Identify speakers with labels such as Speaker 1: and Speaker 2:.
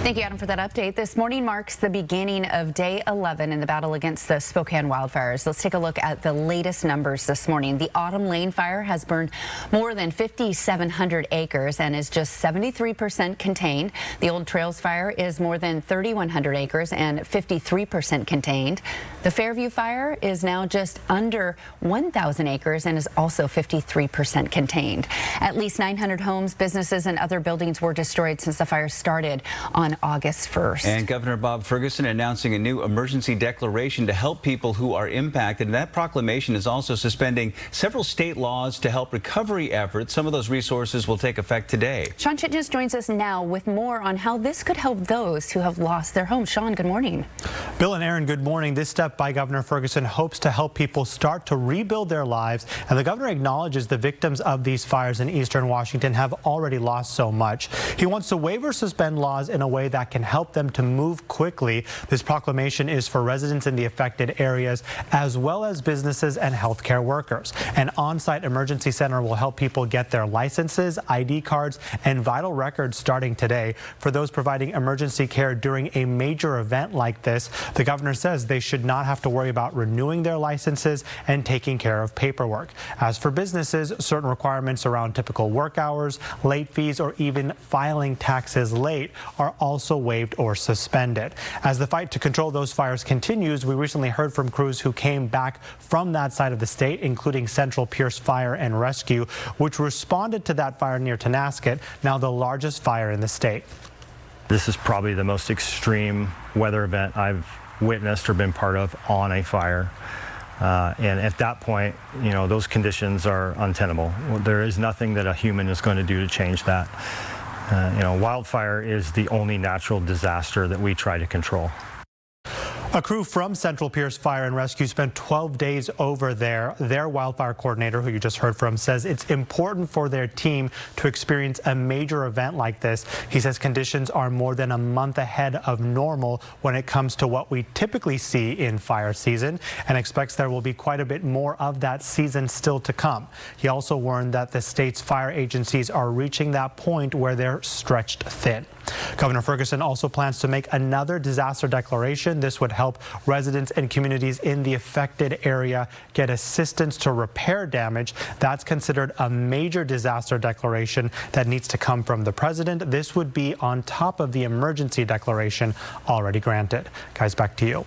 Speaker 1: Thank you, Adam, for that update. This morning marks the beginning of day 11 in the battle against the Spokane wildfires. Let's take a look at the latest numbers this morning. The Autumn Lane fire has burned more than 5,700 acres and is just 73% contained. The Old Trails fire is more than 3,100 acres and 53% contained. The Fairview fire is now just under 1,000 acres and is also 53% contained. At least 900 homes, businesses, and other buildings were destroyed since the fire started on August 1st. And
Speaker 2: Governor Bob Ferguson announcing a new emergency declaration to help people who are impacted. And that proclamation is also suspending several state laws to help recovery efforts. Some of those resources will take effect today.
Speaker 1: Sean Chitnis joins us now with more on how this could help those who have lost their homes. Sean, good morning.
Speaker 3: Bill and Aaron, good morning. This step by Governor Ferguson hopes to help people start to rebuild their lives. And the governor acknowledges the victims of these fires in eastern Washington have already lost so much. He wants to waive or suspend laws in a way that can help them to move quickly. This proclamation is for residents in the affected areas as well as businesses and healthcare workers. An on-site emergency center will help people get their licenses, ID cards, and vital records starting today. For those providing emergency care during a major event like this, the governor says they should not have to worry about renewing their licenses and taking care of paperwork. As for businesses, certain requirements around typical work hours, late fees, or even filing taxes late are also waived or suspended. As the fight to control those fires continues, we recently heard from crews who came back from that side of the state, including Central Pierce Fire and Rescue, which responded to that fire near Tonasket, now the largest fire in the state.
Speaker 4: This is probably the most extreme weather event I've witnessed or been part of on a fire. And at that point, you know, those conditions are untenable. There is nothing that a human is going to do to change that. You know, wildfire is the only natural disaster that we try to control.
Speaker 3: A crew from Central Pierce Fire and Rescue spent 12 days over there. Their wildfire coordinator, who you just heard from, says it's important for their team to experience a major event like this. He says conditions are more than a month ahead of normal when it comes to what we typically see in fire season, and expects there will be quite a bit more of that season still to come. He also warned that the state's fire agencies are reaching that point where they're stretched thin. Governor Ferguson also plans to make another disaster declaration. This would help residents and communities in the affected area get assistance to repair damage. That's considered a major disaster declaration that needs to come from the president. This would be on top of the emergency declaration already granted. Guys, back to you.